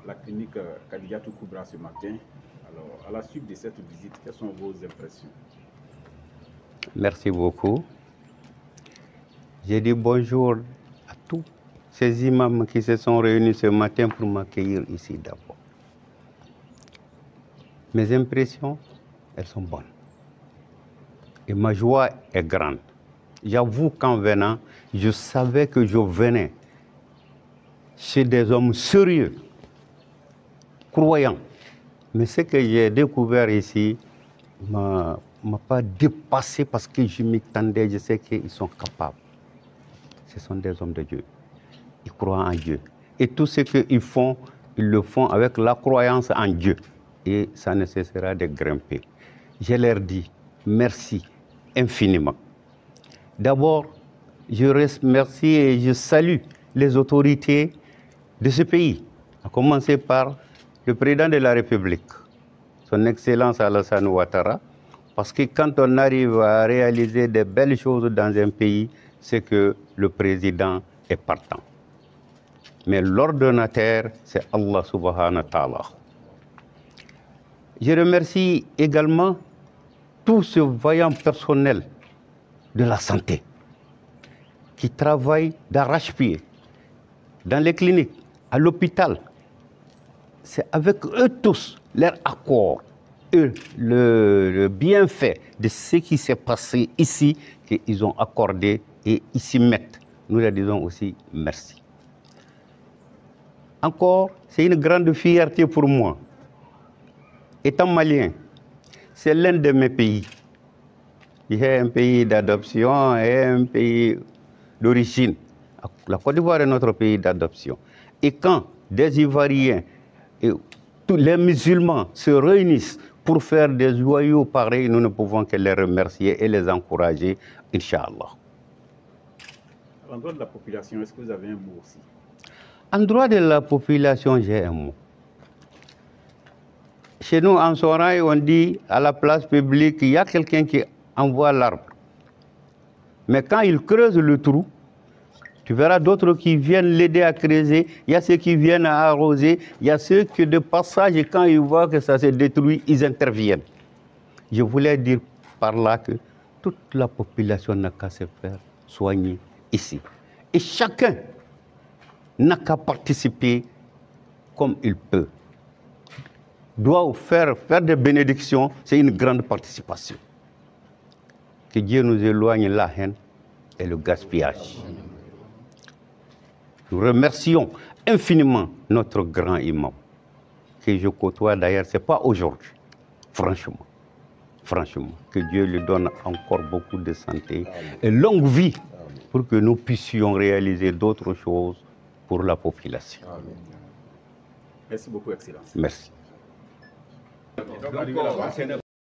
la clinique Khadijatou Kubra ce matin. Alors, à la suite de cette visite, quelles sont vos impressions? Merci beaucoup. J'ai dit bonjour à tous ces imams qui se sont réunis ce matin pour m'accueillir ici d'abord. Mes impressions, elles sont bonnes. Et ma joie est grande. J'avoue qu'en venant, je savais que je venais chez des hommes sérieux, croyants. Mais ce que j'ai découvert ici ne m'a pas dépassé parce que je m'y tendais, je sais qu'ils sont capables. Ce sont des hommes de Dieu. Ils croient en Dieu. Et tout ce qu'ils font, ils le font avec la croyance en Dieu. Et ça ne cessera de grimper. Je leur dis merci infiniment. D'abord, je remercie et je salue les autorités de ce pays, à commencer par le président de la République, son Excellence Alassane Ouattara, parce que quand on arrive à réaliser de belles choses dans un pays, c'est que le président est partant. Mais l'ordonnateur, c'est Allah subhanahu wa ta'ala. Je remercie également tout ce vaillant personnel de la santé qui travaille d'arrache-pied dans les cliniques, à l'hôpital. C'est avec eux tous, leur accord, le bienfait de ce qui s'est passé ici qu'ils ont accordé et ils s'y mettent. Nous leur disons aussi merci. Encore, c'est une grande fierté pour moi. Étant malien, c'est l'un de mes pays. Il y a un pays d'adoption et un pays d'origine. La Côte d'Ivoire est notre pays d'adoption. Et quand des Ivoiriens et tous les musulmans se réunissent pour faire des joyaux pareils, nous ne pouvons que les remercier et les encourager, Inch'Allah. À l'endroit de la population, est-ce que vous avez un mot aussi? En droit de la population, j'ai un mot. Chez nous, en Soraï, on dit à la place publique, il y a quelqu'un qui envoie l'arbre. Mais quand il creuse le trou, tu verras d'autres qui viennent l'aider à creuser. Il y a ceux qui viennent à arroser. Il y a ceux qui, de passage, quand ils voient que ça se détruit, ils interviennent. Je voulais dire par là que toute la population n'a qu'à se faire soigner ici. Et chacun n'a qu'à participer comme il peut. Doit faire des bénédictions, c'est une grande participation. Que Dieu nous éloigne la haine et le gaspillage. Nous remercions infiniment notre grand imam, que je côtoie d'ailleurs, ce n'est pas aujourd'hui, franchement. Franchement, que Dieu lui donne encore beaucoup de santé et longue vie pour que nous puissions réaliser d'autres choses pour la population. Merci beaucoup, Excellence. Merci.